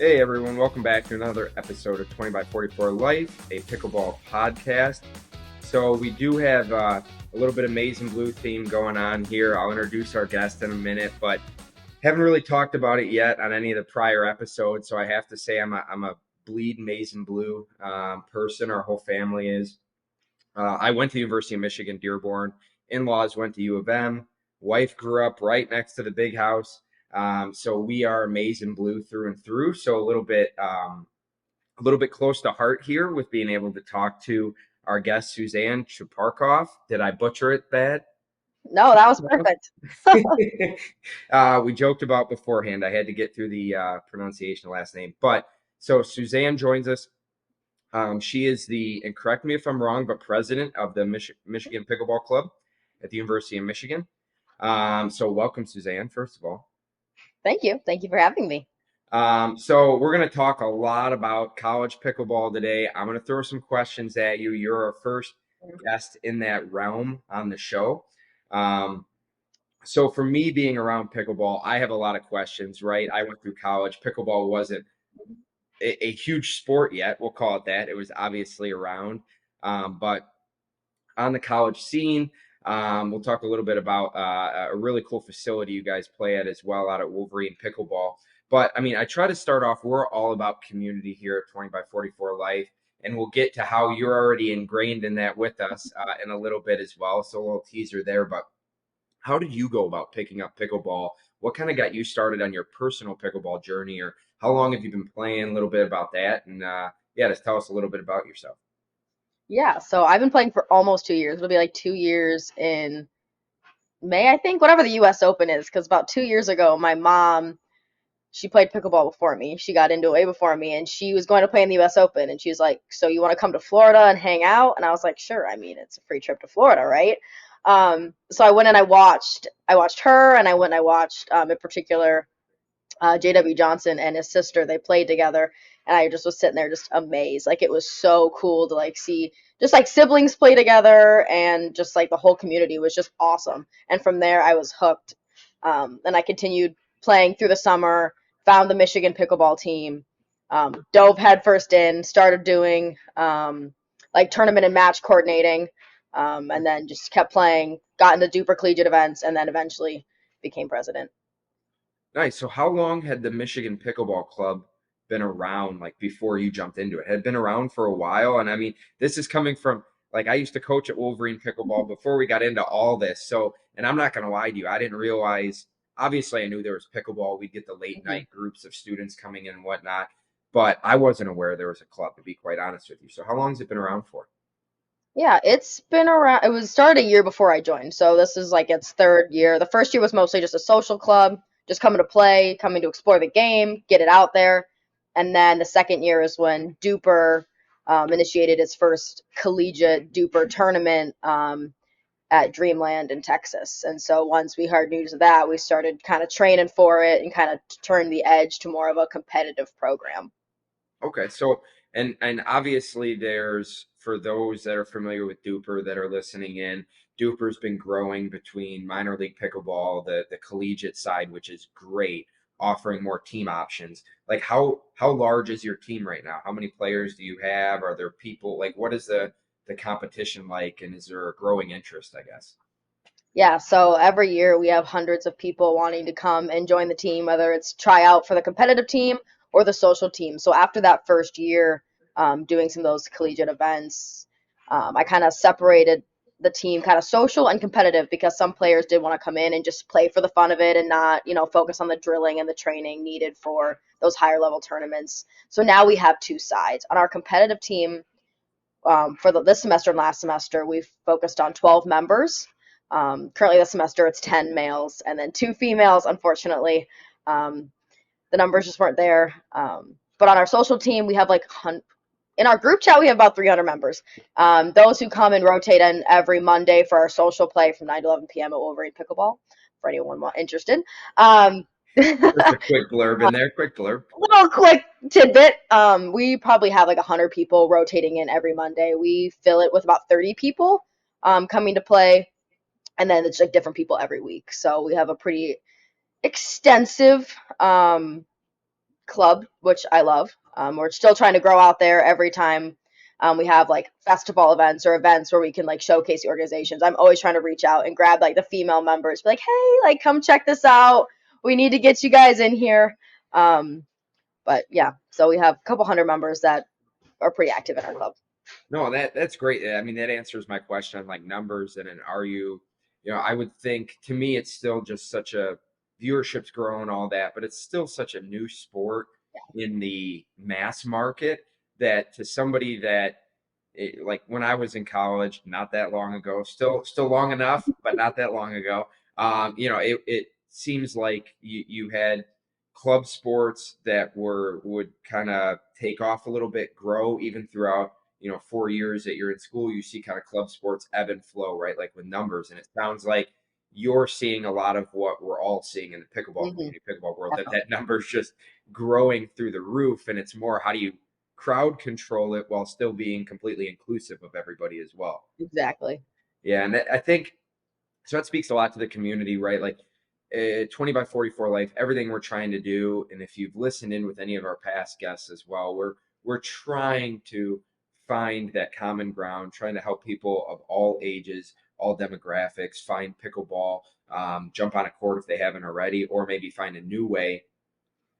Hey everyone, welcome back to another episode of 20 by 44 Life, a pickleball podcast. So we do have a little bit of maize and blue theme going on here. I'll introduce our guest in a minute, but haven't really talked about it yet on any of the prior episodes. So I have to say I'm a bleed maize and blue person. Our whole family is. I went to the University of Michigan, Dearborn. In-laws went to U of M. Wife grew up right next to the big house. So we are maize and blue through and through. So a little bit close to heart here with being able to talk to our guest Suzanne Chuparkoff. Did I butcher it bad? No, that was perfect. We joked about beforehand. I had to get through the pronunciation of the last name. But so Suzanne joins us. She is and correct me if I'm wrong, but president of the Michigan Pickleball Club at the University of Michigan. So welcome, Suzanne, first of all. Thank you. Thank you for having me. So we're going to talk a lot about college pickleball today. I'm going to throw some questions at you. You're our first guest in that realm on the show. So for me being around pickleball, I have a lot of questions, right? I went through college. Pickleball wasn't a huge sport yet. We'll call it that. It was obviously around. But on the college scene, we'll talk a little bit about a really cool facility you guys play at as well out at Wolverine Pickleball. But I mean, I try to start off, we're all about community here at 20 by 44 Life, and we'll get to how you're already ingrained in that with us in a little bit as well. So a little teaser there. But how did you go about picking up pickleball? What kind of got you started on your personal pickleball journey, or how long have you been playing? A little bit about that. And yeah, just tell us a little bit about yourself. Yeah, so I've been playing for almost 2 years. It'll be like 2 years in May, I think, whatever the US Open is, because about 2 years ago, my mom, she played pickleball before me. She got into it way before me, and she was going to play in the US Open. And she was like, "So you want to come to Florida and hang out?" And I was like, "Sure. I mean, it's a free trip to Florida, right?" So I went and I watched her, and I went and I watched, in particular, J.W. Johnson and his sister. They played together, and I just was sitting there just amazed. Like, it was so cool to like see just like siblings play together, and just like the whole community was just awesome. And from there, I was hooked. And I continued playing through the summer. Found the Michigan pickleball team. Dove headfirst in. Started doing like tournament and match coordinating, and then just kept playing. Got into Duper collegiate events, and then eventually became president. Nice. So how long had the Michigan Pickleball Club been around, like before you jumped into it? Had it been around for a while? And I mean, this is coming from like I used to coach at Wolverine Pickleball before we got into all this. So, and I'm not going to lie to you, I didn't realize, obviously I knew there was pickleball. We'd get the late Mhm. night groups of students coming in and whatnot, but I wasn't aware there was a club, to be quite honest with you. So how long has it been around for? Yeah, it's been around. It was started a year before I joined, so this is like its third year. The first year was mostly just a social club, just coming to play, coming to explore the game, get it out there. And then the second year is when Duper initiated its first collegiate Duper tournament at Dreamland in Texas. And so once we heard news of that, we started kind of training for it and kind of turned the edge to more of a competitive program. Okay, so and obviously there's for those that are familiar with Duper that are listening in, Duper's been growing between minor league pickleball, the collegiate side, which is great, offering more team options. Like how large is your team right now? How many players do you have? Are there people like what is the competition like, and is there a growing interest, I guess? Yeah, so every year we have hundreds of people wanting to come and join the team, whether it's try out for the competitive team or the social team. So after that first year, doing some of those collegiate events, I kind of separated the team kind of social and competitive because some players did want to come in and just play for the fun of it and not, focus on the drilling and the training needed for those higher level tournaments. So now we have two sides. On our competitive team, for this semester and last semester, we've focused on 12 members. Currently, this semester, it's 10 males and then two females, unfortunately. Um, the numbers just weren't there. But on our social team, we have like, in our group chat, we have about 300 members. Those who come and rotate in every Monday for our social play from 9 to 11 p.m. at Wolverine Pickleball, for anyone interested. Um, Just a quick blurb in there, quick blurb. Little quick tidbit. We probably have like 100 people rotating in every Monday. We fill it with about 30 people coming to play, and then it's like different people every week. So we have a pretty extensive club, which I love. We're still trying to grow out there every time we have like festival events or events where we can like showcase the organizations. I'm always trying to reach out and grab like the female members, be like, hey, like come check this out. We need to get you guys in here. Um, but yeah, so we have a couple hundred members that are pretty active in our club. No, that's great. I mean, that answers my question on like numbers and are you, I would think to me it's still just such a viewership's growing all that, but it's still such a new sport in the mass market that to somebody that like when I was in college, not that long ago, still long enough, but not that long ago. It seems like you had club sports that would kind of take off a little bit, grow even throughout 4 years that you're in school. You see kind of club sports ebb and flow, right? Like with numbers, and it sounds like you're seeing a lot of what we're all seeing in the pickleball Mm-hmm, community, pickleball world, that definitely. that number's just growing through the roof, and it's more how do you crowd control it while still being completely inclusive of everybody as well. Exactly. Yeah, and I think so. That speaks a lot to the community, right? Like 20 by 44 life, everything we're trying to do. And if you've listened in with any of our past guests as well, we're trying to find that common ground, trying to help people of all ages, all demographics, find pickleball, jump on a court if they haven't already, or maybe find a new way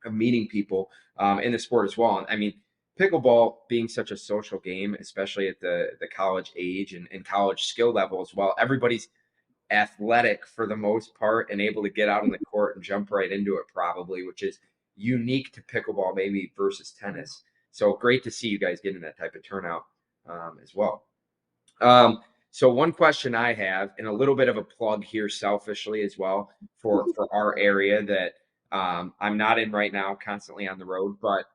of meeting people in the sport as well. I mean, pickleball being such a social game, especially at the college age and college skill level as well, everybody's athletic for the most part and able to get out on the court and jump right into it probably, which is unique to pickleball maybe versus tennis. So great to see you guys getting that type of turnout as well. So one question I have, and a little bit of a plug here selfishly as well for our area that I'm not in right now, constantly on the road, but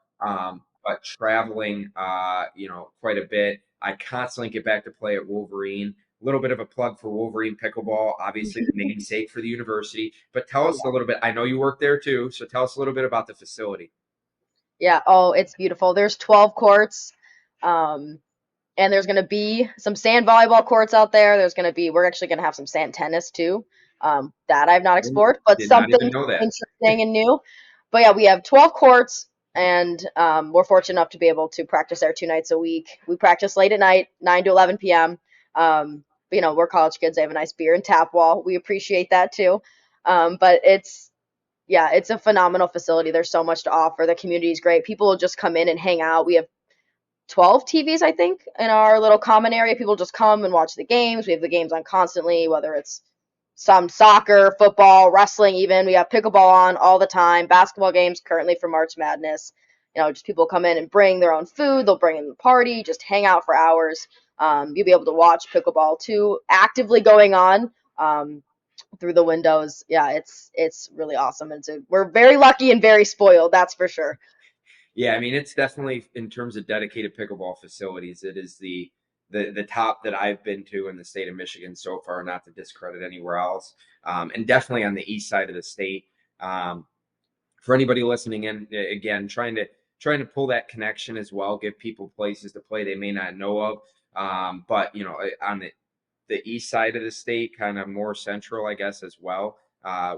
traveling, quite a bit. I constantly get back to play at Wolverine. A little bit of a plug for Wolverine pickleball, obviously the namesake for the university. But tell Oh us a little bit. I know you work there too, so tell us a little bit about the facility. yeah. Oh, it's beautiful. There's 12 courts. Um, and there's going to be some sand volleyball courts out there. We're actually going to have some sand tennis too. That I've not Oh, explored, but did not even something know that. interesting and new. But yeah, we have 12 courts, and we're fortunate enough to be able to practice there 2 nights a week. We practice late at night, 9 to 11 p.m. But, we're college kids. They have a nice beer and tap wall. We appreciate that too. But yeah, it's a phenomenal facility. There's so much to offer. The community is great. People will just come in and hang out. We have 12 TVs, I think, in our little common area. People just come and watch the games. We have the games on constantly, whether it's some soccer, football, wrestling, even. We have pickleball on all the time, basketball games currently for March Madness. Just people come in and bring their own food. They'll bring in the party, just hang out for hours. You'll be able to watch pickleball too, actively going on through the windows. Yeah, it's really awesome. We're very lucky and very spoiled, that's for sure. Yeah, I mean it's definitely in terms of dedicated pickleball facilities, it is the top that I've been to in the state of Michigan so far, not to discredit anywhere else, and definitely on the east side of the state. Um, for anybody listening in, again, trying to pull that connection as well, give people places to play they may not know of, but on the east side of the state, kind of more central, I guess, as well.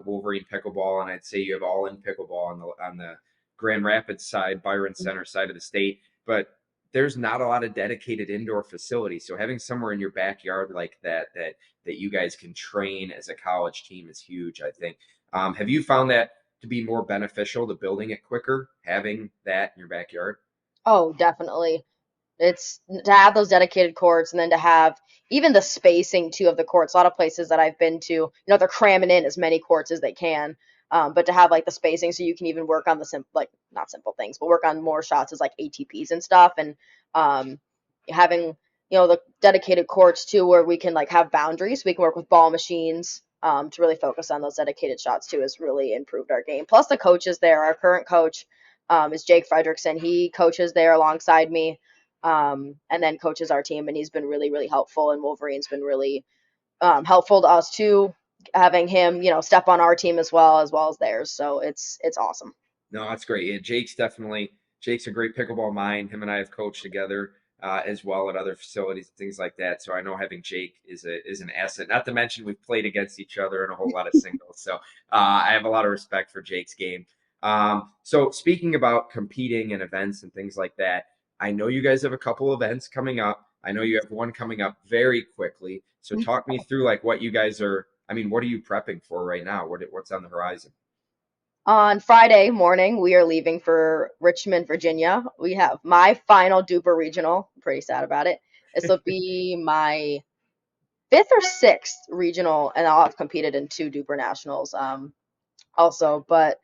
Wolverine pickleball, and I'd say you have all in pickleball on the Grand Rapids side, Byron Center side of the state. But there's not a lot of dedicated indoor facilities, so having somewhere in your backyard like that you guys can train as a college team is huge. I think. Have you found that to be more beneficial to building it quicker, having that in your backyard? Oh, definitely. It's to have those dedicated courts and then to have even the spacing too of the courts. A lot of places that I've been to, they're cramming in as many courts as they can. But to have like the spacing so you can even work on the like not simple things, but work on more shots as like ATPs and stuff. And um, having the dedicated courts too, where we can like have boundaries. We can work with ball machines to really focus on those dedicated shots too. Has really improved our game. Plus the coaches there. Our current coach is Jake Fredrickson. He coaches there alongside me and then coaches our team, and he's been really, really helpful. And Wolverine's been really helpful to us too, having him, step on our team as well as theirs. So it's awesome. No, that's great. Yeah, Jake's a great pickleball mind. Him and I have coached together as well at other facilities and things like that. So I know having Jake is an asset. Not to mention we've played against each other in a whole lot of singles. So I have a lot of respect for Jake's game. So speaking about competing in events and things like that, I know you guys have a couple events coming up. I know you have one coming up very quickly. So talk me through like what you guys are, I mean, what are you prepping for right now? What's on the horizon? On Friday morning, we are leaving for Richmond, Virginia. We have my final Duper regional. I'm pretty sad about it. This will be my fifth or sixth regional, and I'll have competed in two Duper nationals also. But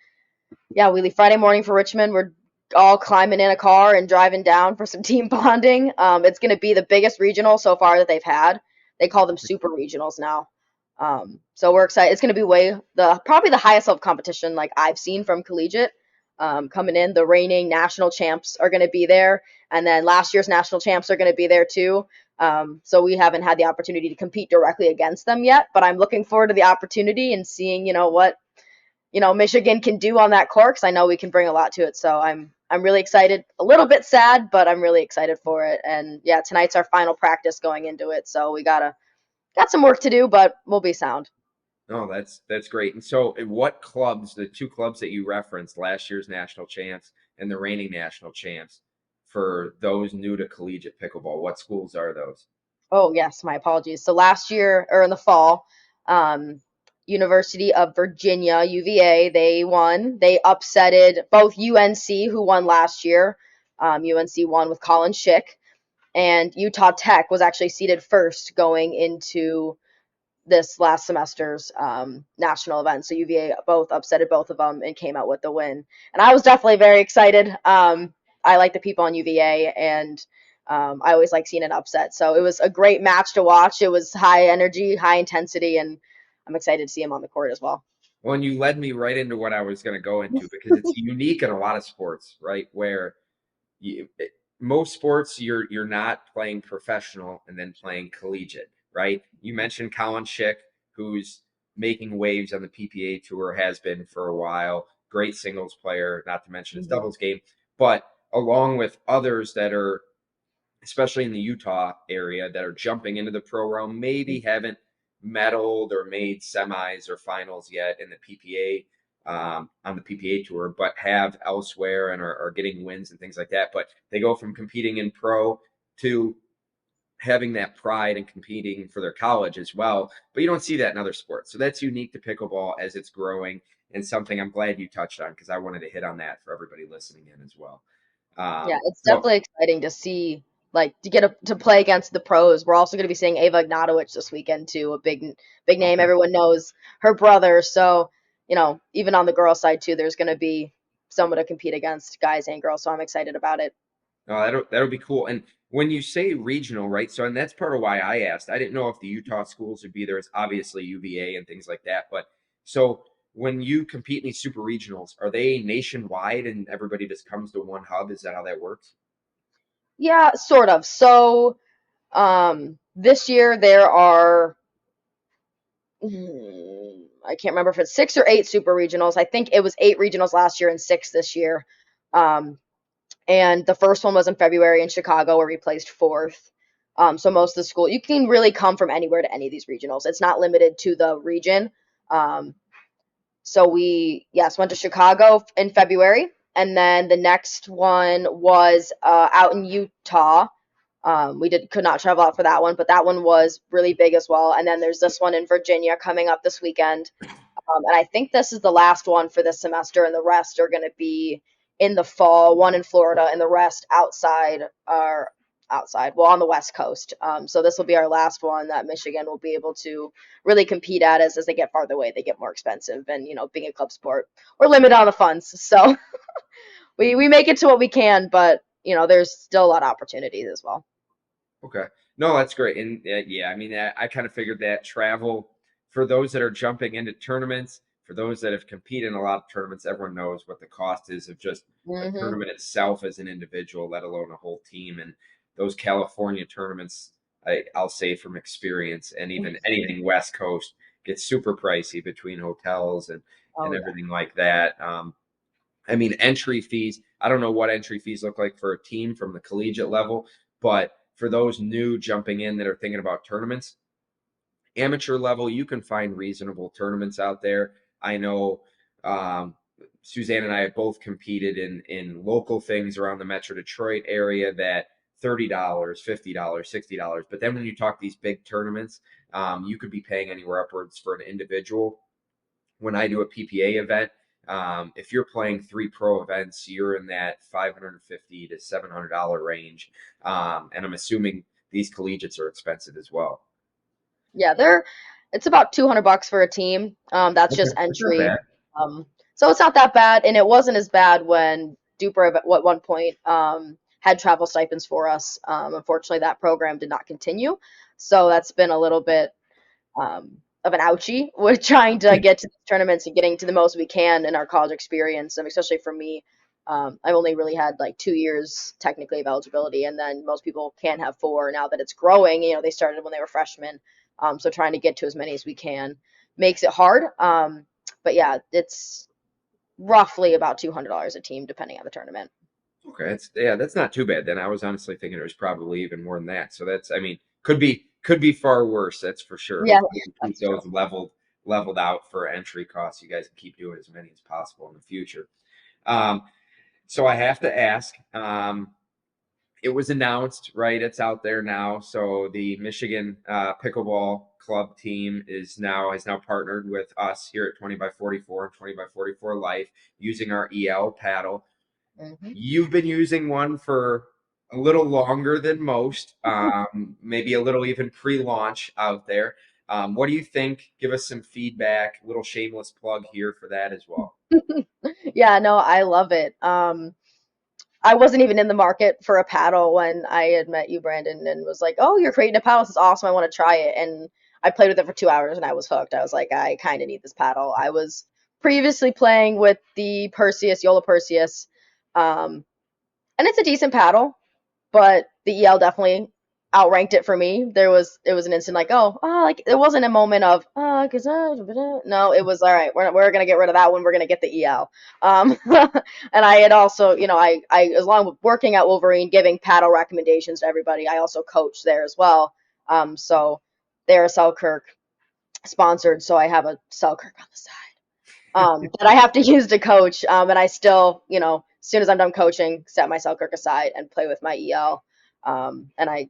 yeah, we leave Friday morning for Richmond. We're all climbing in a car and driving down for some team bonding. It's going to be the biggest regional so far that they've had. They call them super regionals now. So we're excited. It's going to be probably the highest level competition like I've seen from collegiate. Coming in, the reigning national champs are going to be there, and then last year's national champs are going to be there too. So we haven't had the opportunity to compete directly against them yet, but I'm looking forward to the opportunity and seeing, what Michigan can do on that court, because I know we can bring a lot to it. So I'm really excited. A little bit sad, but I'm really excited for it. And yeah, tonight's our final practice going into it, so we got some work to do, but we'll be sound. No, that's great. And so, in what clubs, the two clubs that you referenced, last year's national champs and the reigning national champs, for those new to collegiate pickleball, what schools are those? Oh yes, my apologies. So last year or in the fall, um, University of Virginia (UVA) they won. They upsetted both UNC, who won last year. UNC won with Colin Schick, and Utah Tech was actually seeded first going into this last semester's national event. So UVA both upsetted both of them and came out with the win. And I was definitely very excited. I like the people on UVA, and I always like seeing an upset. So it was a great match to watch. It was high energy, high intensity, and I'm excited to see him on the court as well. Well, and you led me right into what I was going to go into because it's unique in a lot of sports, right? Where most sports you're not playing professional and then playing collegiate, right? You mentioned Colin Schick, who's making waves on the PPA tour, has been for a while. Great singles player, not to mention his Mhm. doubles game, but along with others that are especially in the Utah area that are jumping into the pro realm, maybe haven't medaled or made semis or finals yet in the PPA on the PPA tour, but have elsewhere and are getting wins and things like that. But they go from competing in pro to having that pride and competing for their college as well. But you don't see that in other sports. So that's unique to pickleball as it's growing and something I'm glad you touched on because I wanted to hit on that for everybody listening in as well. Yeah, it's So definitely exciting to see, like, to play against the pros. We're also going to be seeing Ava Ignatowicz this weekend too, a big name. okay. Everyone knows her brother, so even on the girls' side too, there's going to be someone to compete against, guys and girls. So I'm excited about it. Oh, that'll be cool. And when you say regional, right? So, and that's part of why I asked. I didn't know if the Utah schools would be there. It's obviously UVA and things like that. But so when you compete in these super regionals, are they nationwide and everybody just comes to one hub? Is that how that works? Yeah, sort of. So this year there are I can't remember if it's six or eight super regionals. I think it was eight regionals last year and six this year. Um, and the first one was in February in Chicago where we placed fourth. So most of the school, you can really come from anywhere to any of these regionals. It's not limited to the region. Um, so we, yes, went to Chicago in February, and then the next one was out in Utah. We could not travel out for that one, but that one was really big as well. And then there's this one in Virginia coming up this weekend. And I think this is the last one for this semester, and the rest are going to be in the fall. One in Florida, and the rest well, on the West Coast. So this will be our last one that Michigan will be able to really compete at. As they get farther away, they get more expensive, and being a club sport, we're limited on the funds. So we make it to what we can, but there's still a lot of opportunities as well. Okay. No, that's great. And yeah, I mean, I kind of figured that travel for those that are jumping into tournaments, for those that have competed in a lot of tournaments, everyone knows what the cost is of just a Hmm. tournament itself as an individual, let alone a whole team. And those California tournaments, I'll say from experience, and even anything West Coast gets super pricey between hotels and Oh yeah. everything like that. I mean, entry fees. I don't know what entry fees look like for a team from the collegiate level, but for those new jumping in that are thinking about tournaments, amateur level, you can find reasonable tournaments out there. I know Suzanne and I have both competed in local things around the Metro Detroit area that $30, $50, $60. But then when you talk these big tournaments, you could be paying anywhere upwards for an individual. When I do a PPA event, if you're playing three pro events, you're in that $550 to $700 range. And I'm assuming these collegiates are expensive as well. Yeah, it's about $200 for a team. That's Okay, just that's not entry. bad. So it's not that bad, and it wasn't as bad when Duper at one point had travel stipends for us. Unfortunately, that program did not continue, so that's been a little bit of an ouchie with trying to get to these tournaments and getting to the most we can in our college experience, and especially for me. I've only really had like 2 years technically of eligibility, and then most people can have four now that it's growing. They started when they were freshmen, so trying to get to as many as we can makes it hard. But yeah, it's roughly about $200 a team, depending on the tournament. Okay, that's not too bad then. I was honestly thinking it was probably even more than that. So that's, I mean, could be far worse. That's for sure. Yeah, Hopefully we keep that's true. those leveled out for entry costs. You guys can keep doing as many as possible in the future. Um, so I have to ask. It was announced, right? It's out there now. So the Michigan Pickleball Club team has now partnered with us here at 20 by 44 and 20 by 44 Life using our EL paddle. Hmm. You've been using one for a little longer than most, maybe a little even pre-launch out there. What do you think? Give us some feedback. A little shameless plug here for that as well. Yeah, no, I love it. I wasn't even in the market for a paddle when I had met you, Brandon, and was like, "Oh, you're creating a paddle. This is awesome. I want to try it." And I played with it for 2 hours, and I was hooked. I was like, "I kind of need this paddle." I was previously playing with the Perseus, Yola Perseus, um, and it's a decent paddle, but the EL definitely outranked it for me. It was an instant like, like it wasn't a moment of cause no, it was all right. We're gonna get rid of that one. We're gonna get the EL. And I had also, I as long with working at Wolverine, giving paddle recommendations to everybody. I also coach there as well. So they're a Selkirk sponsored, so I have a Selkirk on the side that I have to use to coach. And I still, as soon as I'm done coaching, set my Selkirk aside and play with my EL. And I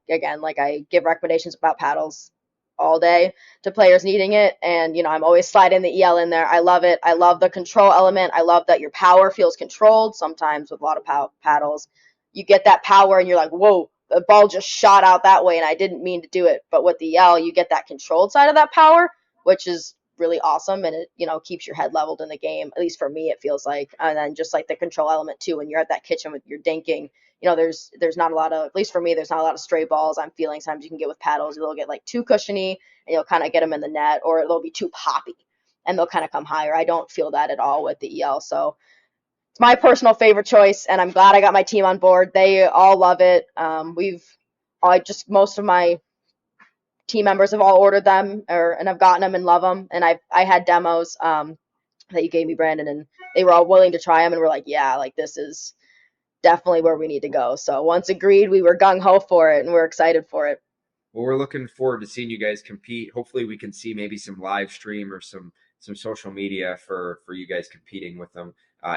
give recommendations about paddles all day to players needing it. And, I'm always sliding the EL in there. I love it. I love the control element. I love that your power feels controlled. Sometimes with a lot of paddles, you get that power and you're like, whoa, the ball just shot out that way and I didn't mean to do it. But with the EL, you get that controlled side of that power, which is really awesome, and it keeps your head leveled in the game. At least for me it feels like. And then just like the control element too, when you're at that kitchen with your dinking, there's not a lot of, at least for me, there's not a lot of stray balls I'm feeling. Sometimes you can get with paddles, they'll get like too cushiony and you'll kind of get them in the net, or they'll be too poppy and they'll kind of come higher. I don't feel that at all with the EL. So it's my personal favorite choice, and I'm glad I got my team on board. They all love it. I just most of my team members have all ordered them, and I've gotten them and love them. And I had demos that you gave me, Brandon, and they were all willing to try them, and we're like, yeah, like this is definitely where we need to go. So once agreed, we were gung ho for it, and we're excited for it. Well, we're looking forward to seeing you guys compete. Hopefully, we can see maybe some live stream or some social media for you guys competing with them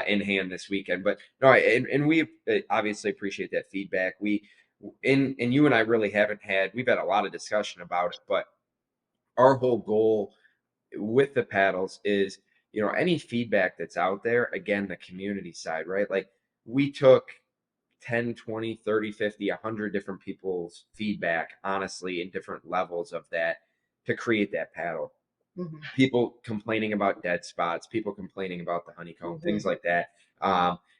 in hand this weekend. But no, and we obviously appreciate that feedback. And you and I really haven't had. We've had a lot of discussion about it, but our whole goal with the paddles is, any feedback that's out there, again, the community side, right? Like we took 10, 20, 30, 50, 100 different people's feedback, honestly, in different levels of that to create that paddle. Mm-hmm. People complaining about dead spots, people complaining about the honeycomb, Mm-hmm. things like that.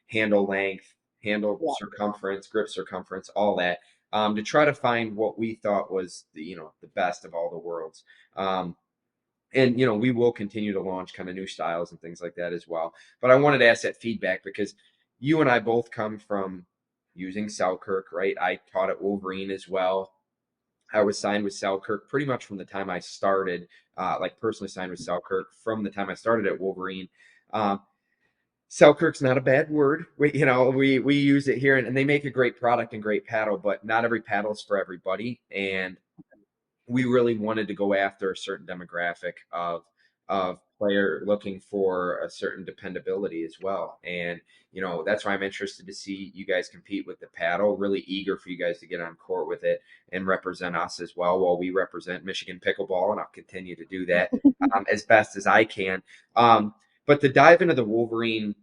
Handle length, handle Yeah. circumference, grip circumference, all that. To try to find what we thought was the best of all the worlds. And we will continue to launch kind of new styles and things like that as well. But I wanted to ask that feedback because you and I both come from using Selkirk, right? I taught at Wolverine as well. I was signed with Selkirk pretty much from the time I started, like personally signed with Selkirk from the time I started at Wolverine. Um, Selkirk's not a bad word. We use it here, and they make a great product and great paddle, but not every paddle is for everybody. And we really wanted to go after a certain demographic of player looking for a certain dependability as well. And, that's why I'm interested to see you guys compete with the paddle. Really eager for you guys to get on court with it and represent us as well while we represent Michigan Pickleball. And I'll continue to do that as best as I can. But to dive into the Wolverine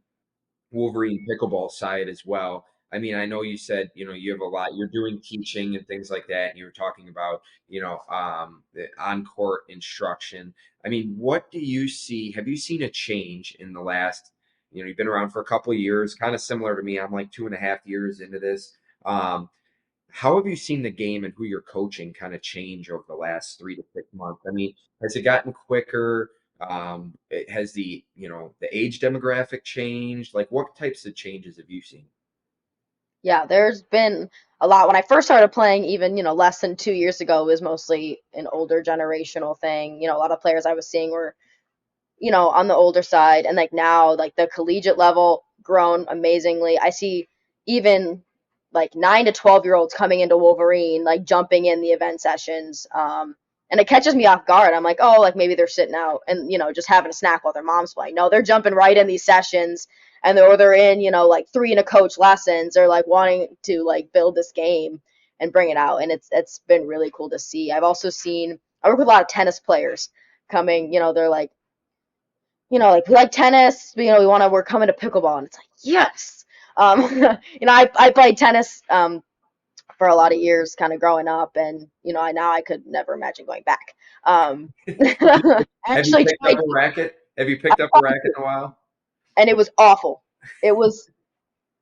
pickleball side as well. I mean, I know you said, you have a lot, you're doing teaching and things like that. And you were talking about, the on court instruction. I mean, what do you see? Have you seen a change in the last, you've been around for a couple of years, kind of similar to me. I'm like 2.5 years into this. Um, how have you seen the game and who you're coaching kind of change over the last 3 to 6 months? I mean, has it gotten quicker? Has the age demographic changed? Like, what types of changes have you seen? Yeah, there's been a lot. When I first started playing, even, less than 2 years ago, it was mostly an older generational thing. A lot of players I was seeing were, on the older side. And like now, like the collegiate level grown amazingly. I see even like 9 to 12 year olds coming into Wolverine, like jumping in the event sessions. And it catches me off guard. I'm like, oh, like maybe they're sitting out and, just having a snack while their mom's playing. No, they're jumping right in these sessions and they're in, like 3 and a coach lessons or like wanting to like build this game and bring it out. And it's been really cool to see. I've also seen, I work with a lot of tennis players coming, they're like, like we like tennis, but, we're coming to pickleball, and it's like, yes. I played tennis for a lot of years, kind of growing up, and I could never imagine going back. I Have you actually picked tried up a racket? Have you picked up a racket in a while? and it was awful. It was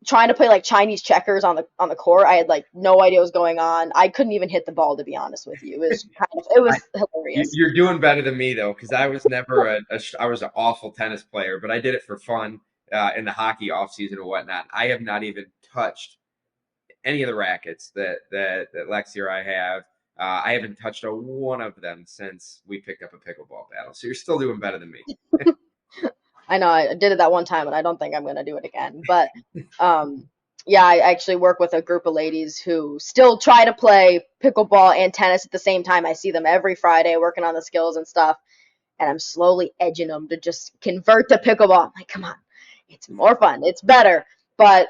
trying to play like Chinese checkers on the court. I had like no idea what was going on. I couldn't even hit the ball, to be honest with you. It I, was hilarious. you're doing better than me though, because I was never I was an awful tennis player, but I did it for fun in the hockey off season and whatnot. I have not even touched any of the rackets that Lexi or I have. I haven't touched a one of them since we picked up a pickleball battle. So you're still doing better than me. I know I did it that one time, and I don't think I'm gonna do it again. But yeah, I actually work with a group of ladies who still try to play pickleball and tennis at the same time. I see them every Friday working on the skills and stuff, and I'm slowly edging them to just convert to pickleball. I'm like, come on, it's more fun, it's better. But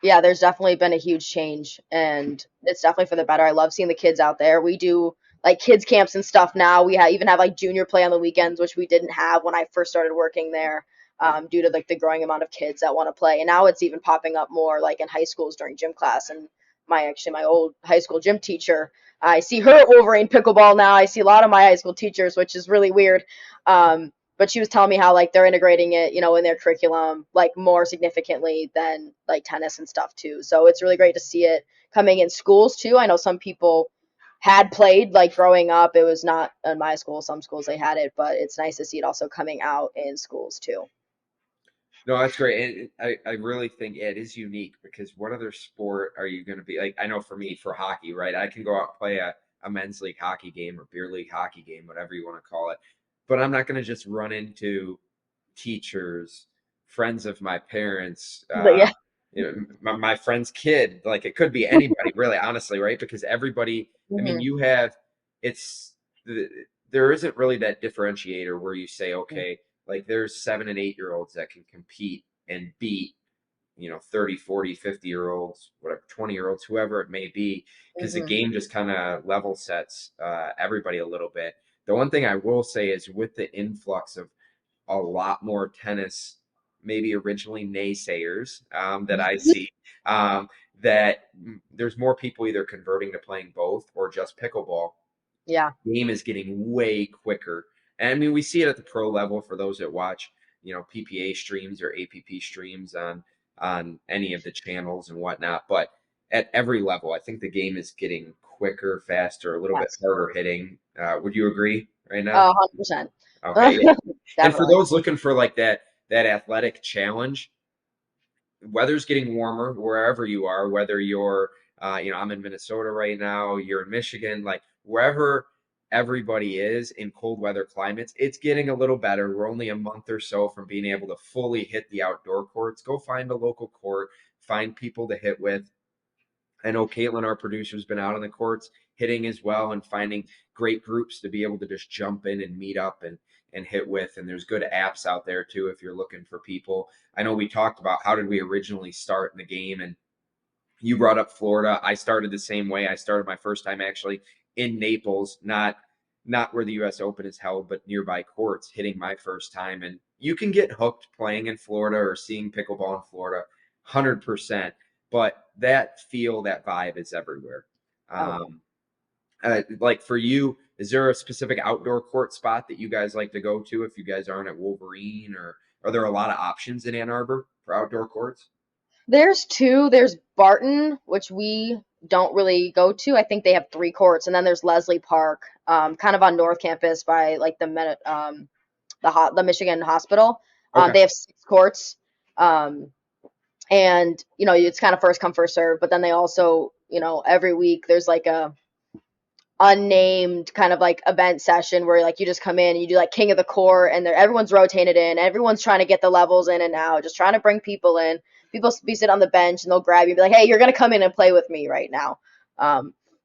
yeah, there's definitely been a huge change, and it's definitely for the better. I love seeing the kids out there. We do like kids camps and stuff now. Even have like junior play on the weekends, which we didn't have when I first started working there, due to like the growing amount of kids that want to play. And now it's even popping up more like in high schools during gym class. And my old high school gym teacher, I see her at Wolverine pickleball now. I see a lot of my high school teachers, which is really weird. But she was telling me how like they're integrating it, in their curriculum like more significantly than like tennis and stuff too. So it's really great to see it coming in schools too. I know some people had played like growing up. It was not in my school. Some schools they had it, but it's nice to see it also coming out in schools too. No, that's great. And I really think it is unique because what other sport are you going to be like? I know for me, for hockey, right? I can go out and play a men's league hockey game or beer league hockey game, whatever you want to call it. But I'm not going to just run into teachers, friends of my parents, But yeah. my friend's kid. Like it could be anybody, really, honestly, right? Because everybody, I mean, Hmm. you have, it's, there isn't really that differentiator where you say, okay, like there's 7 and 8 year olds that can compete and beat 30, 40, 50 year olds, whatever, 20 year olds, whoever it may be, because the Hmm. game just kind of level sets everybody a little bit. The one thing I will say is with the influx of a lot more tennis, maybe originally naysayers that I see, um, that there's more people either converting to playing both or just pickleball. Yeah. Game is getting way quicker. And I mean, we see it at the pro level for those that watch, PPA streams or APP streams on any of the channels and whatnot. But at every level, I think the game is getting quicker, faster, a little bit Yes. harder hitting. Would you agree right now? 100%. Okay, yeah. And for Definitely. those looking for like that athletic challenge, weather's getting warmer wherever you are, whether you're, I'm in Minnesota right now, you're in Michigan, like wherever everybody is in cold weather climates, it's getting a little better. We're only a month or so from being able to fully hit the outdoor courts. Go find a local court, find people to hit with. I know Caitlin, our producer, has been out on the courts hitting as well and finding great groups to be able to just jump in and meet up and hit with. And there's good apps out there too if you're looking for people. I know we talked about how did we originally start in the game, and you brought up Florida. I started the same way. I started my first time actually in Naples, not where the U.S. Open is held, but nearby courts, hitting my first time. And you can get hooked playing in Florida or seeing pickleball in Florida, 100%. But that feel, that vibe is everywhere. Oh, Like for you, is there a specific outdoor court spot that you guys like to go to if you guys aren't at Wolverine, or are there a lot of options in Ann Arbor for outdoor courts? there's two. There's Barton, which we don't really go to. I think they have three courts, and then there's Leslie Park, kind of on North Campus by like the Michigan Hospital. Okay. They have six courts, um, and it's kind of first come first serve. But then they also, every week there's like a unnamed kind of like event session where like you just come in and you do like king of the court, and everyone's rotated in, everyone's trying to get the levels in and out, just trying to bring people in. People be sit on the bench and they'll grab you and be like, hey, you're gonna come in and play with me right now.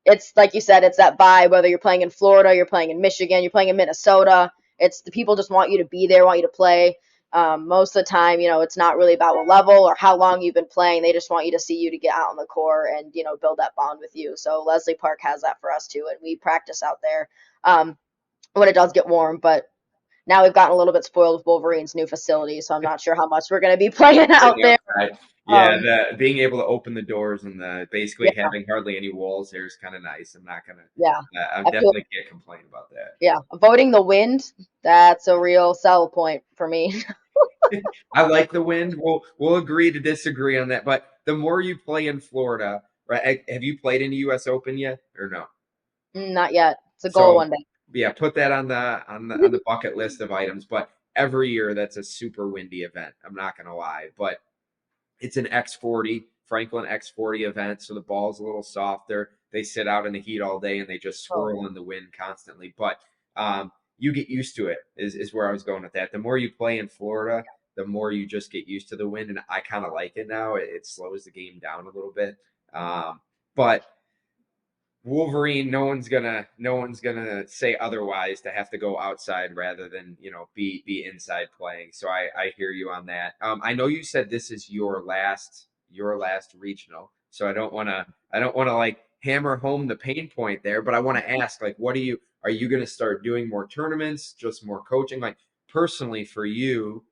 It's like you said, it's that vibe, whether you're playing in Florida, you're playing in Michigan, you're playing in Minnesota. It's the people just want you to be there, want you to play. Most of the time, it's not really about what level or how long you've been playing. They just want you to see you to get out on the court and, build that bond with you. So Leslie Park has that for us too. And we practice out there when it does get warm. But now we've gotten a little bit spoiled with Wolverine's new facility. So I'm not sure how much we're going to be playing out Sitting there. outside. Yeah, Um, the being able to open the doors and the basically yeah, having hardly any walls there is kind of nice. I'm not gonna, yeah. I I feel, definitely can't complain about that. yeah, avoiding the wind, that's a real sell point for me. I like the wind. We'll agree to disagree on that. But the more you play in Florida, right? Have you played in the U.S. Open yet, or no? Not yet. It's a goal So one day. yeah, put that on the bucket list of items. But every year, that's a super windy event. I'm not gonna lie, but it's an X40, Franklin X40 event, so the ball's a little softer. They sit out in the heat all day and they just Oh, swirl in the wind constantly. But you get used to it, is where I was going with that. The more you play in Florida, the more you just get used to the wind. And I kind of like it now. It slows the game down a little bit. But Wolverine, no one's gonna say otherwise to have to go outside rather than be inside playing. So I hear you on that. I know you said this is your last regional, so I don't wanna like hammer home the pain point there, but I want to ask like, are you gonna start doing more tournaments, just more coaching? Like personally for you,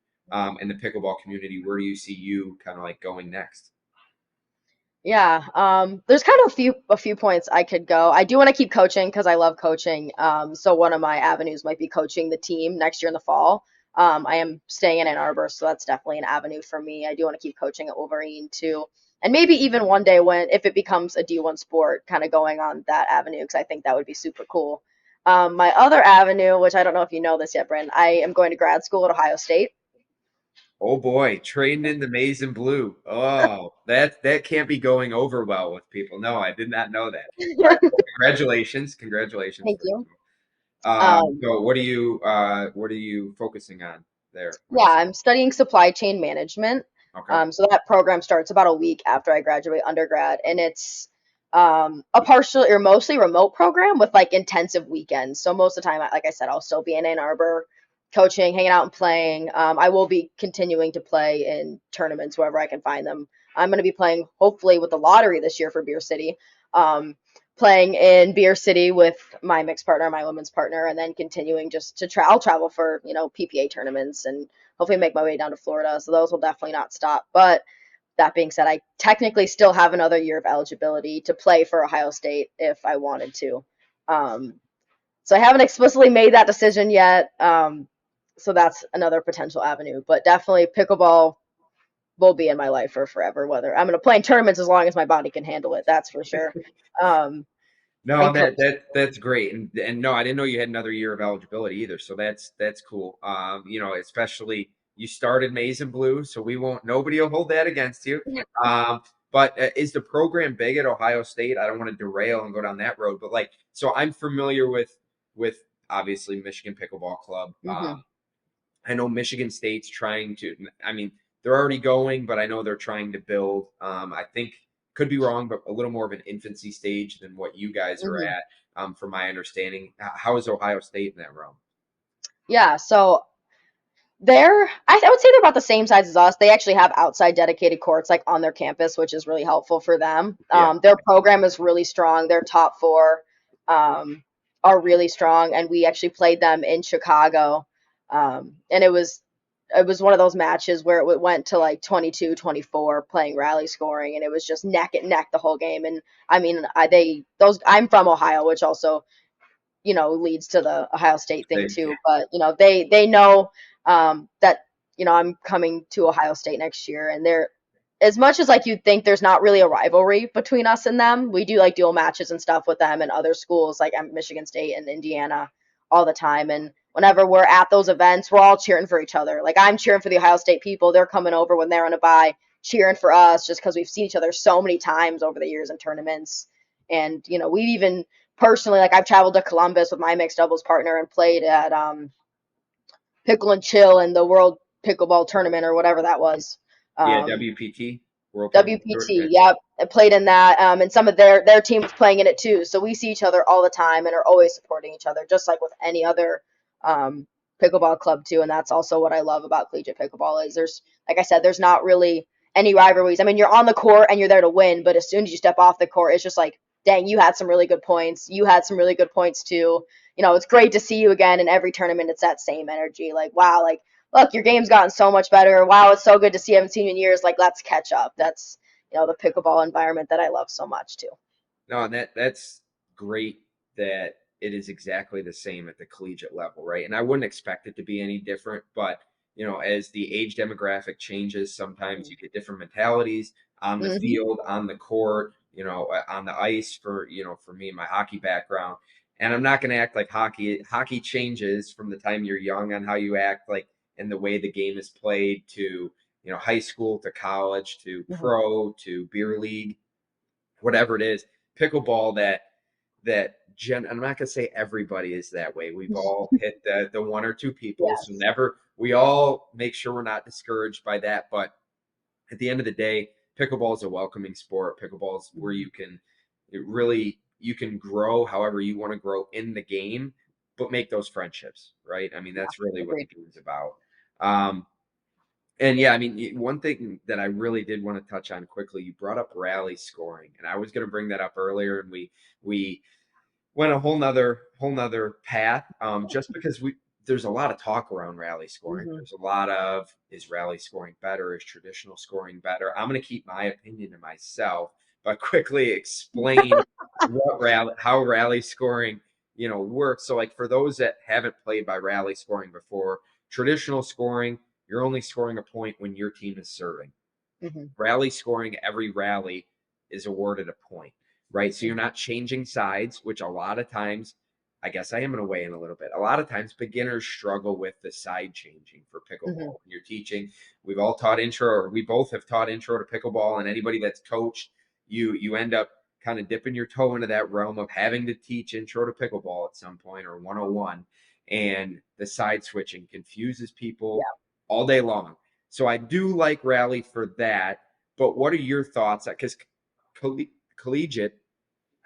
in the pickleball community, where do you see you kind of like going next? yeah, there's kind of a few points I could go. I do want to keep coaching because I love coaching. So one of my avenues might be coaching the team next year in the fall. I am staying in Ann Arbor, so that's definitely an avenue for me. I do want to keep coaching at Wolverine too, and maybe even one day when if it becomes a D1 sport, kind of going on that avenue because I think that would be super cool. My other avenue, which I don't know if you know this yet, Bryn, I am going to grad school at Ohio State. Oh boy, trading in the maize and blue. Oh, that can't be going over well with people. No, I did not know that. But congratulations, congratulations Thank first you. of all. Um, So what are you focusing on there? Yeah, I'm studying supply chain management. Okay. So that program starts about a week after I graduate undergrad, and it's a partial or mostly remote program with like intensive weekends. So most of the time, like I said, I'll still be in Ann Arbor, coaching, hanging out, and playing. I will be continuing to play in tournaments wherever I can find them. I'm going to be playing hopefully with the lottery this year for Beer City. Playing in Beer City with my mixed partner, my women's partner, and then continuing just to I'll travel for PPA tournaments and hopefully make my way down to Florida. So those will definitely not stop. But that being said, I technically still have another year of eligibility to play for Ohio State if I wanted to. Um, so I haven't explicitly made that decision yet. So that's another potential avenue. But definitely pickleball will be in my life for forever. Whether I'm going to play in tournaments as long as my body can handle it, that's for sure. Um, No, and that's great, and no, I didn't know you had another year of eligibility either. So that's cool. Especially you started maize and blue, so we won't nobody will hold that against you. But is the program big at Ohio State? I don't want to derail and go down that road, but like, so I'm familiar with obviously Michigan Pickleball Club. Mhm. I know Michigan State's trying to. I mean, they're already going, but I know they're trying to build. I think could be wrong, but a little more of an infancy stage than what you guys are Hmm. at, from my understanding. How is Ohio State in that realm? Yeah, so I would say they're about the same size as us. They actually have outside dedicated courts like on their campus, which is really helpful for them. Yeah, Their program is really strong. Their top four um, are really strong, and we actually played them in Chicago, and it was one of those matches where it went to like 22-24 playing rally scoring, and it was just neck and neck the whole game. And I mean, I'm from Ohio, which also leads to the Ohio State thing they, too. But they know that I'm coming to Ohio State next year, and they're as much as like you'd think there's not really a rivalry between us and them. We do like dual matches and stuff with them and other schools like Michigan State and Indiana all the time. And whenever we're at those events, we're all cheering for each other. Like I'm cheering for the Ohio State people. They're coming over when they're on a bye, cheering for us just because we've seen each other so many times over the years in tournaments. And we've even personally, like I've traveled to Columbus with my mixed doubles partner and played at Pickle and Chill in the World Pickleball Tournament or whatever that was. yeah, Um, WPT, World Pickleball Tour. WPT, yep. I played in that, and some of their team was playing in it too. So we see each other all the time and are always supporting each other, just like with any other um, pickleball club too. And that's also what I love about collegiate pickleball is like I said, there's not really any rivalries. I mean, you're on the court and you're there to win, but as soon as you step off the court, it's just like, dang, you had some really good points. You had some really good points too. It's great to see you again in every tournament. It's that same energy. Like, wow, like look, your game's gotten so much better. Wow, it's so good to see you. I haven't seen you in years. Like, let's catch up. That's the pickleball environment that I love so much too. No, and that's great that it is exactly the same at the collegiate level, right? And I wouldn't expect it to be any different, but as the age demographic changes, sometimes you get different mentalities on the Mm-hmm. field, on the court, on the ice for, for me and my hockey background. And I'm not going to act like hockey changes from the time you're young on how you act, like in the way the game is played to, high school to college to Mm-hmm. pro to beer league, whatever it is. Pickleball, I'm not gonna say everybody is that way. We've all hit the one or two people, so Yes. never we all make sure we're not discouraged by that. But at the end of the day, pickleball is a welcoming sport. Pickleball is where you can grow however you want to grow in the game, but make those friendships, right? I mean, Yeah. that's really what the Agreed. game's about. Um, and yeah, I mean, one thing that I really did want to touch on quickly, you brought up rally scoring, and I was going to bring that up earlier, and we went a whole nother path, just because there's a lot of talk around rally scoring. Mm-hmm. There's a lot of, is rally scoring better? Is traditional scoring better? I'm going to keep my opinion to myself, but quickly explain how rally scoring works. So like for those that haven't played by rally scoring before, traditional scoring, you're only scoring a point when your team is serving. Mm-hmm. Rally scoring, every rally is awarded a point, right? So you're not changing sides, which a lot of times, I guess I am going to weigh in a little bit. A lot of times beginners struggle with the side changing for Mm-hmm. pickleball. When you're teaching, we've all taught intro, or we both have taught intro to pickleball, and anybody that's coached, you end up kind of dipping your toe into that realm of having to teach intro to pickleball at some point, or 101, and the side switching confuses people Yeah. all day long. So I do like rally for that. But what are your thoughts? Because collegiate,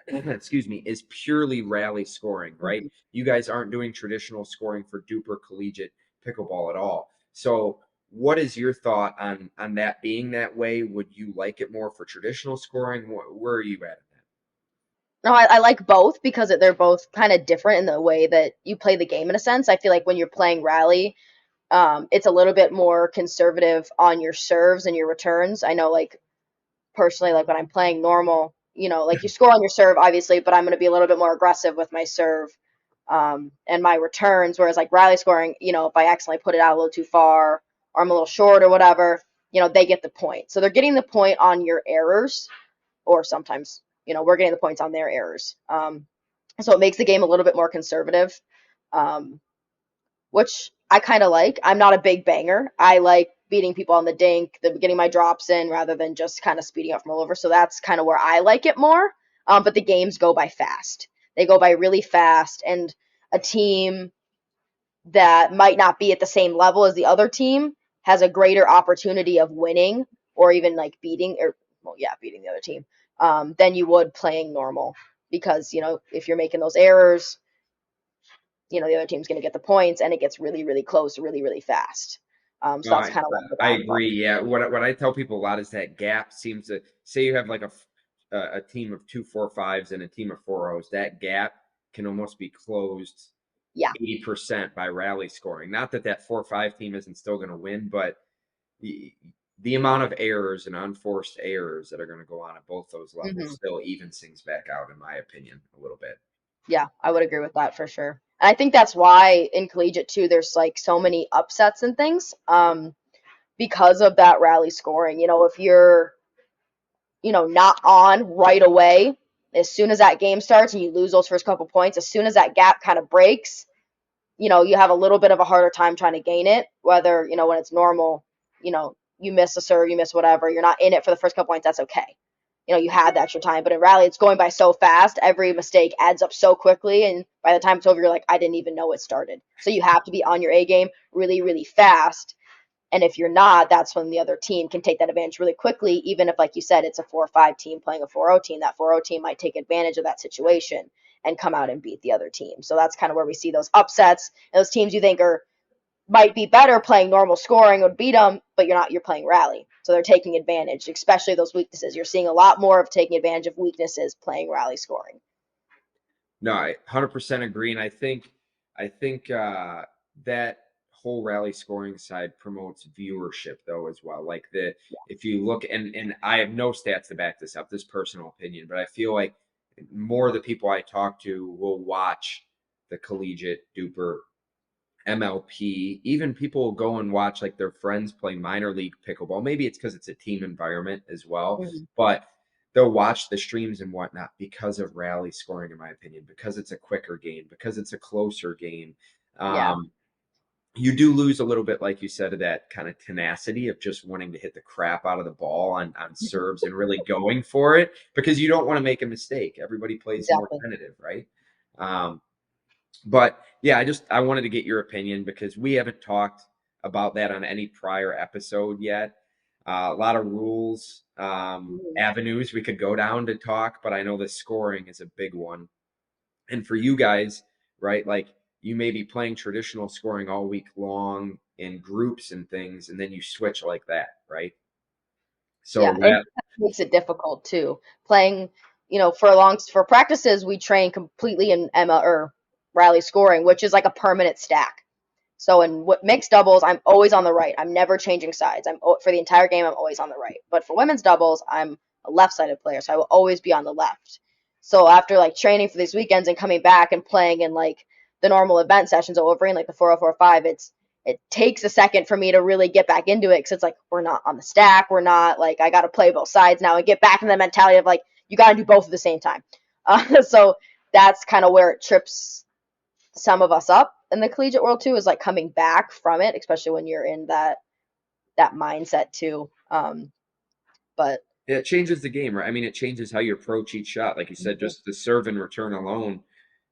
excuse me, is purely rally scoring, right? Mm-hmm. You guys aren't doing traditional scoring for duper collegiate pickleball at all. So what is your thought on that being that way? Would you like it more for traditional scoring? Where are you at in No, I like both because they're both kind of different in the way that you play the game in a sense. I feel like when you're playing rally, it's a little bit more conservative on your serves and your returns. I know, like, personally, like when I'm playing normal, like you score on your serve, obviously, but I'm going to be a little bit more aggressive with my serve and my returns. Whereas like rally scoring, if I accidentally put it out a little too far or I'm a little short or whatever, they get the point. So they're getting the point on your errors, or sometimes, we're getting the points on their errors. So it makes the game a little bit more conservative. Um, which I kind of like. I'm not a big banger. I like beating people on the dink, getting my drops in rather than just kind of speeding up from all over. So that's kind of where I like it more. But the games go by fast. They go by really fast, and a team that might not be at the same level as the other team has a greater opportunity of winning or even like beating, or well, yeah, beating the other team than you would playing normal. Because, if you're making those errors, the other team's going to get the points, and it gets really, really close really, really fast. No, So that's kind of like the I downfall. agree. Yeah, what I tell people a lot is that gap seems to say you have like a team of two 4-5s and a team of 4-0s. That gap can almost be closed Yeah. 80% by rally scoring. Not that that 4-5 team isn't still going to win, but the amount of errors and unforced errors that are going to go on at both those levels Hmm. still evens things back out, in my opinion, a little bit. Yeah, I would agree with that for sure. And I think that's why in collegiate too, there's like so many upsets and things, because of that rally scoring. If you're, not on right away, as soon as that game starts and you lose those first couple points, as soon as that gap kind of breaks, you have a little bit of a harder time trying to gain it. Whether, when it's normal, you miss a serve, you miss whatever, you're not in it for the first couple points, that's okay. You had the extra time. But in rally, it's going by so fast. Every mistake adds up so quickly. And by the time it's over, you're like, I didn't even know it started. So you have to be on your A game really, really fast. And if you're not, that's when the other team can take that advantage really quickly. Even if, like you said, it's a 4-5 team playing a 4-0 team, that 4-0 team might take advantage of that situation and come out and beat the other team. So that's kind of where we see those upsets. And those teams you think might be better playing normal scoring would beat them, but you're playing rally. So they're taking advantage, especially those weaknesses. You're seeing a lot more of taking advantage of weaknesses playing rally scoring. No, I 100% agree, and I think that whole rally scoring side promotes viewership though as well. Like the if you look and I have no stats to back this up, this personal opinion, but I feel like more of the people I talk to will watch the collegiate duper MLP. Even people will go and watch like their friends play minor league pickleball. Maybe it's because it's a team environment as well, Mm-hmm. but they'll watch the streams and whatnot because of rally scoring, in my opinion, because it's a quicker game, because it's a closer game. Yeah. Um, you do lose a little bit, like you said, of that kind of tenacity of just wanting to hit the crap out of the ball on serves and really going for it because you don't want to make a mistake. Everybody plays more Exactly. tentative, right? Um, but yeah, I wanted to get your opinion because we haven't talked about that on any prior episode yet. A lot of rules, Mm-hmm. avenues we could go down to talk, but I know the scoring is a big one. And for you guys, right, like you may be playing traditional scoring all week long in groups and things, and then you switch like that, right? Yeah, So and that that makes it difficult too. Playing, for practices, we train completely in Emma or rally scoring, which is like a permanent stack. So in mixed doubles, I'm always on the right. I'm never changing sides. For the entire game, I'm always on the right. But for women's doubles, I'm a left-sided player, so I will always be on the left. So after like training for these weekends and coming back and playing in like the normal event sessions over in like the 404-5, it takes a second for me to really get back into it because it's like we're not on the stack. We're not like I got to play both sides now and get back in the mentality of like you got to do both at the same time. So that's kind of where it trips some of us up in the collegiate world too, is like coming back from it, especially when you're in that mindset too. But it changes the game, right? I mean, it changes how you approach each shot. Like you said, Mhm. just the serve and return alone,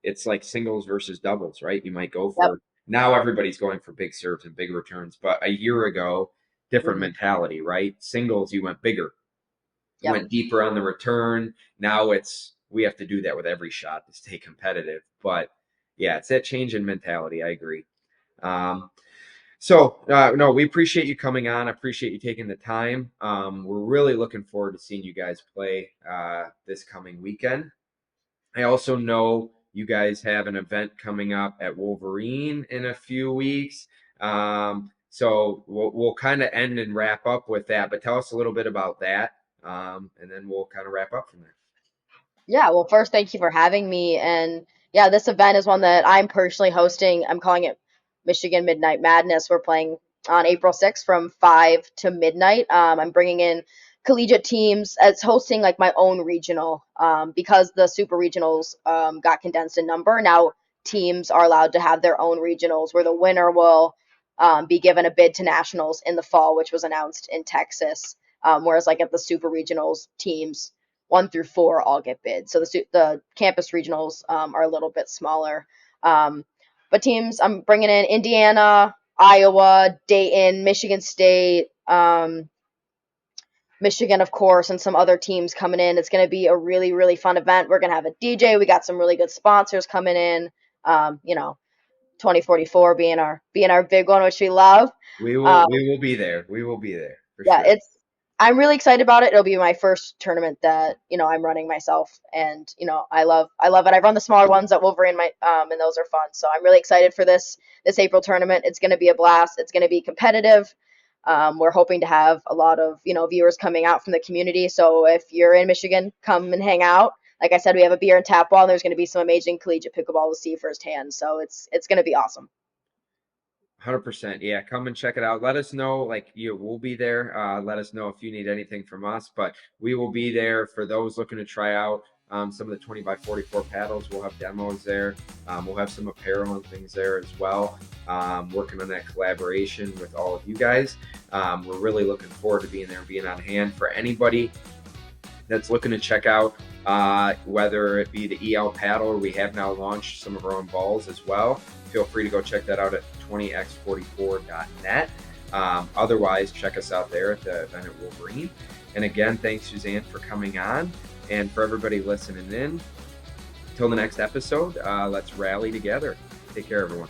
it's like singles versus doubles, right? You might go Yep. for now everybody's going for big serves and big returns, but a year ago, different Hmm. mentality, right? Singles, you went bigger, you Yep. went deeper on the return. Now it's we have to do that with every shot to stay competitive. But yeah, it's that change in mentality. I agree. Um, no, we appreciate you coming on. I appreciate you taking the time. We're really looking forward to seeing you guys play this coming weekend. I also know you guys have an event coming up at Wolverine in a few weeks. So we'll kind of end and wrap up with that. But tell us a little bit about that, and then we'll kind of wrap up from there. Yeah, well, first, thank you for having me. And yeah, this event is one that I'm personally hosting. I'm calling it Michigan Midnight Madness. We're playing on April 6th from 5 to midnight. I'm bringing in collegiate teams as hosting like my own regional because the super regionals got condensed in number. Now teams are allowed to have their own regionals where the winner will be given a bid to nationals in the fall, which was announced in Texas. Whereas like at the super regionals, teams 1 through 4 all get bids. So the campus regionals are a little bit smaller. But teams, I'm bringing in Indiana, Iowa, Dayton, Michigan State, Michigan, of course, and some other teams coming in. It's going to be a really, really fun event. We're going to have a DJ. We got some really good sponsors coming in. You know, 2044 being our big one, which we love. Um, We will be there. We will be there for yeah, sure. I'm really excited about it. It'll be my first tournament that, I'm running myself, and I love it. I've run the smaller ones at Wolverine, and those are fun. So I'm really excited for this April tournament. It's going to be a blast. It's going to be competitive. We're hoping to have a lot of, viewers coming out from the community. So if you're in Michigan, come and hang out. Like I said, we have a beer and tap wall, and there's going to be some amazing collegiate pickleball to see firsthand. So it's going to be awesome. 100%. Yeah, come and check it out. Let us know, like you we'll be there. Let us know if you need anything from us, but we will be there for those looking to try out some of the 20 by 44 paddles. We'll have demos there. We'll have some apparel and things there as well. Working on that collaboration with all of you guys. We're really looking forward to being there and being on hand for anybody that's looking to check out, whether it be the EL paddle, we have now launched some of our own balls as well. Feel free to go check that out at 20x44.net. Otherwise, check us out there at the event at Wolverine. And again, thanks, Suzanne, for coming on. And for everybody listening in, until the next episode, let's rally together. Take care, everyone.